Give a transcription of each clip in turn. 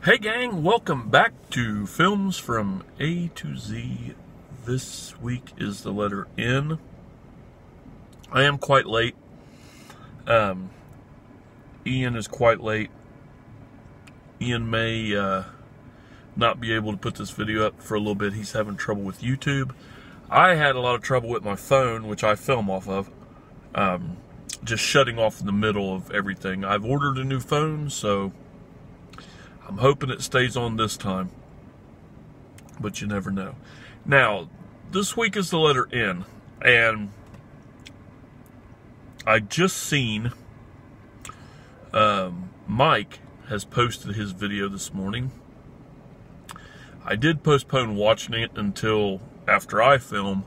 Hey gang, welcome back to Films from A to Z. This week is the letter N. I am quite late. Ian is quite late. Ian may not be able to put this video up for a little bit. He's having trouble with YouTube. I had a lot of trouble with my phone, which I film off of. Just shutting off in the middle of everything. I've ordered a new phone, so I'm hoping it stays on this time, but you never know. Now, this week is the letter N, and I just seen Mike has posted his video this morning. I did postpone watching it until after I film,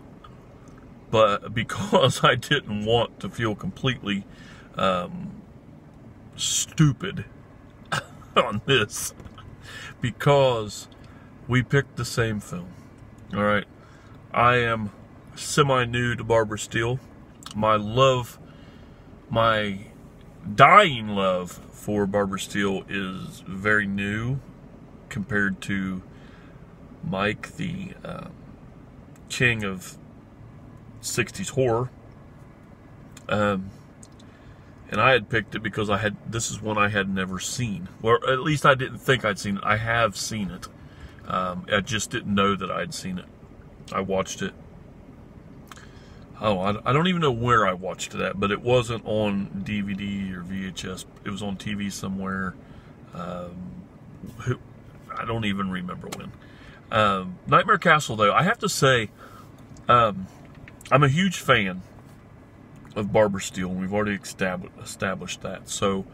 but because I didn't want to feel completely stupid on this, because we picked the same film. All right, I am semi-new to Barbara Steele. My dying love for Barbara Steele is very new compared to Mike, the king of 60s horror. And I had picked it because this is one I had never seen. Or at least I didn't think I'd seen it. I have seen it. I just didn't know that I'd seen it. I watched it. Oh, I don't even know where I watched it at, but it wasn't on DVD or VHS. It was on TV somewhere. I don't even remember when. Nightmare Castle, though, I have to say, I'm a huge fan of Barbara Steele, and we've already established that. So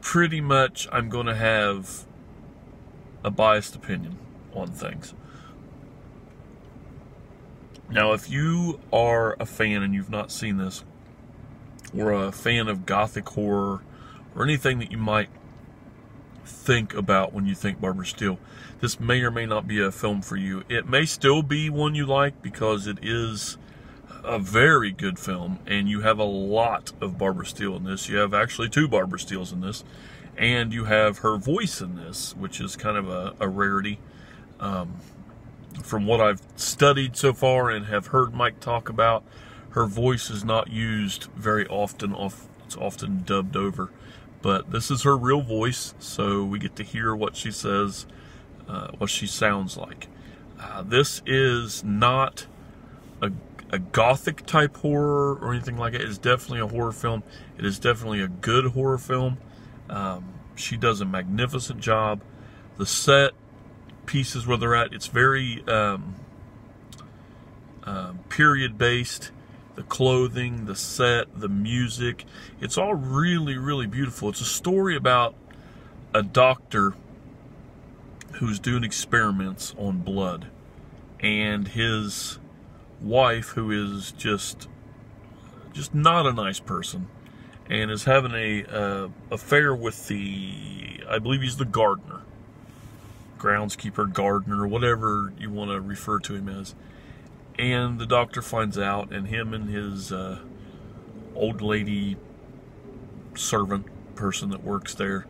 pretty much I'm going to have a biased opinion on things. Now, if you are a fan and you've not seen this, or a fan of gothic horror, or anything that you might think about when you think Barbara Steele, this may or may not be a film for you. It may still be one you like because it is a very good film, and you have a lot of Barbara Steele in this. You have actually two Barbara Steeles in this, and you have her voice in this, which is kind of a rarity. From what I've studied so far and have heard Mike talk about, her voice is not used very often. It's often dubbed over, but this is her real voice, so we get to hear what she says, what she sounds like. This is not a gothic type horror or anything like it. It's definitely a horror film. It is definitely a good horror film. She does a magnificent job. The set pieces where they're at, it's very period based. The clothing, the set, the music, it's all really, really beautiful. It's a story about a doctor who's doing experiments on blood, and his wife, who is just not a nice person, and is having a affair with I believe he's the gardener, groundskeeper, gardener, whatever you want to refer to him as. And the doctor finds out, and him and his old lady servant person that works there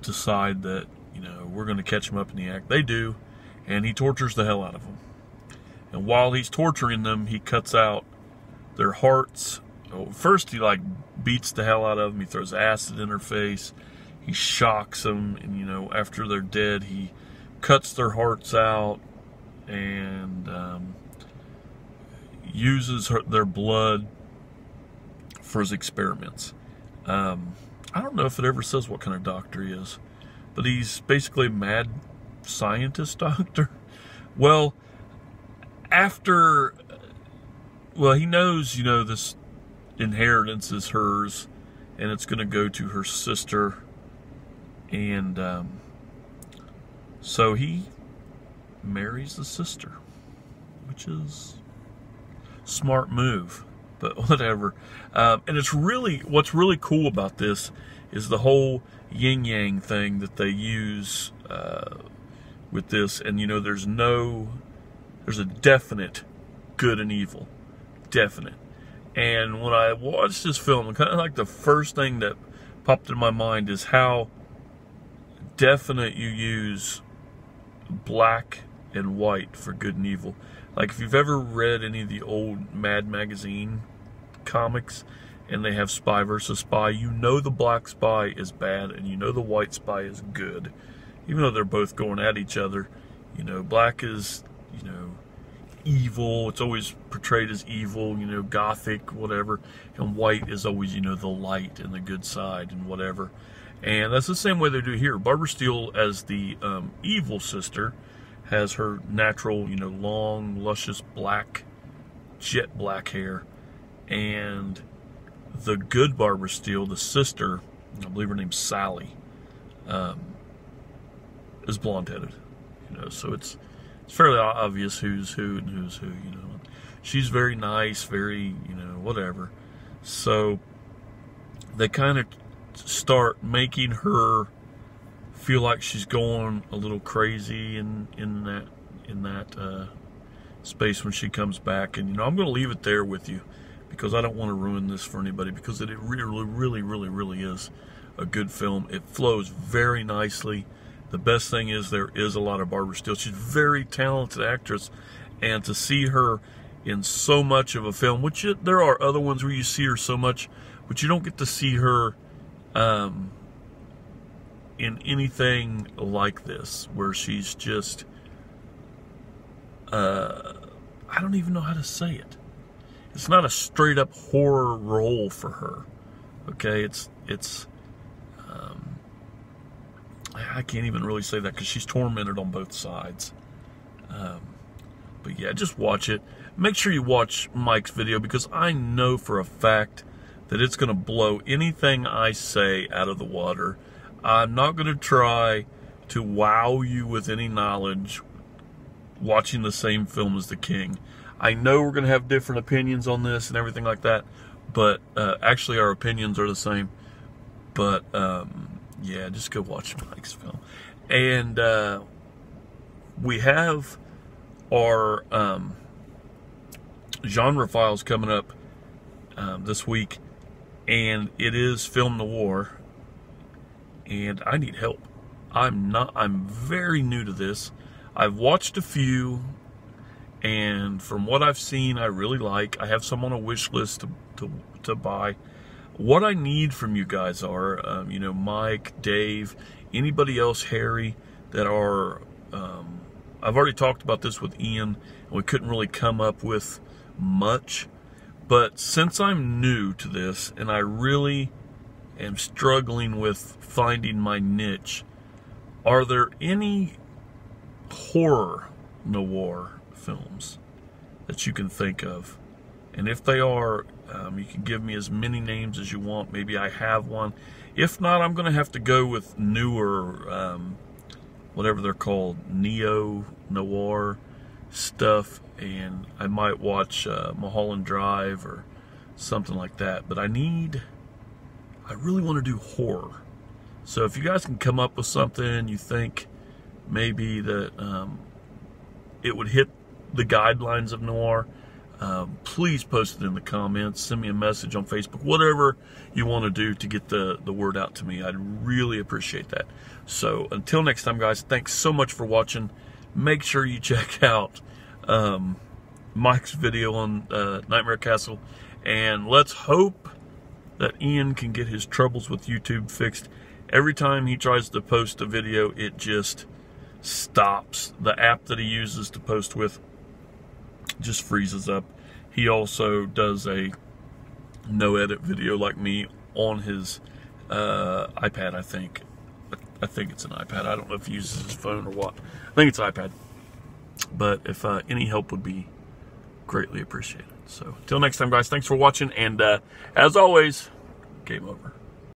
decide that, we're going to catch him up in the act. They do, and he tortures the hell out of them. And while he's torturing them, he cuts out their hearts. First, he beats the hell out of them. He throws acid in her face. He shocks them, and after they're dead, he cuts their hearts out and uses their blood for his experiments. I don't know if it ever says what kind of doctor he is, but he's basically a mad scientist doctor. Well, he knows, this inheritance is hers, and it's going to go to her sister, and so he marries the sister, which is a smart move, but whatever. And what's really cool about this is the whole yin-yang thing that they use with this, and there's a definite good and evil. Definite. And when I watched this film, kind of like the first thing that popped in my mind is how definite you use black and white for good and evil. Like if you've ever read any of the old Mad Magazine comics and they have spy versus spy, you know the black spy is bad and you know the white spy is good. Even though they're both going at each other, you know, black is, you know, evil. It's always portrayed as evil, you know, gothic, whatever. And white is always, you know, the light and the good side and whatever. And that's the same way they do here. Barbara Steele, as the evil sister, has her natural, you know, long, luscious black, jet black hair. And the good Barbara Steele, the sister, I believe her name's Sally, is blonde-headed. You know, so it's fairly obvious who's who and who's who, you know. She's very nice, very, you know, whatever. So they kind of start making her feel like she's going a little crazy in that space when she comes back. And, you know, I'm going to leave it there with you because I don't want to ruin this for anybody, because it really is a good film. It flows very nicely. The best thing is there is a lot of Barbara Steele. She's a very talented actress, and to see her in so much of a film, which there are other ones where you see her so much, but you don't get to see her in anything like this, where she's just, I don't even know how to say it. It's not a straight up horror role for her. Okay, it's I can't even really say that because she's tormented on both sides. But yeah, just watch it. Make sure you watch Mike's video, because I know for a fact that it's going to blow anything I say out of the water. I'm not going to try to wow you with any knowledge watching the same film as The King. I know we're going to have different opinions on this and everything like that, but actually our opinions are the same. But yeah, just go watch Mike's film. And we have our genre files coming up this week, and it is film noir, and I need help. I'm very new to this. I've watched a few, and from what I've seen, I really like. I have some on a wish list to buy. What I need from you guys are, you know, Mike, Dave, anybody else, Harry, that are, I've already talked about this with Ian, and we couldn't really come up with much. But since I'm new to this, and I really am struggling with finding my niche, are there any horror noir films that you can think of? And if they are, you can give me as many names as you want. Maybe I have one. If not, I'm going to have to go with newer, whatever they're called, neo-noir stuff. And I might watch Mulholland Drive or something like that. But I really want to do horror. So if you guys can come up with something you think maybe that it would hit the guidelines of noir, please post it in the comments, send me a message on Facebook, whatever you want to do to get the word out to me. I'd really appreciate that. So until next time, guys, thanks so much for watching. Make sure you check out Mike's video on Nightmare Castle, and let's hope that Ian can get his troubles with YouTube fixed. Every time he tries to post a video, it just stops. The app that he uses to post with just freezes up. He also does a no-edit video like me on his iPad, I think. I think it's an iPad. I don't know if he uses his phone or what. I think it's iPad. But if any help would be greatly appreciated. So, until next time, guys, thanks for watching. And as always, game over.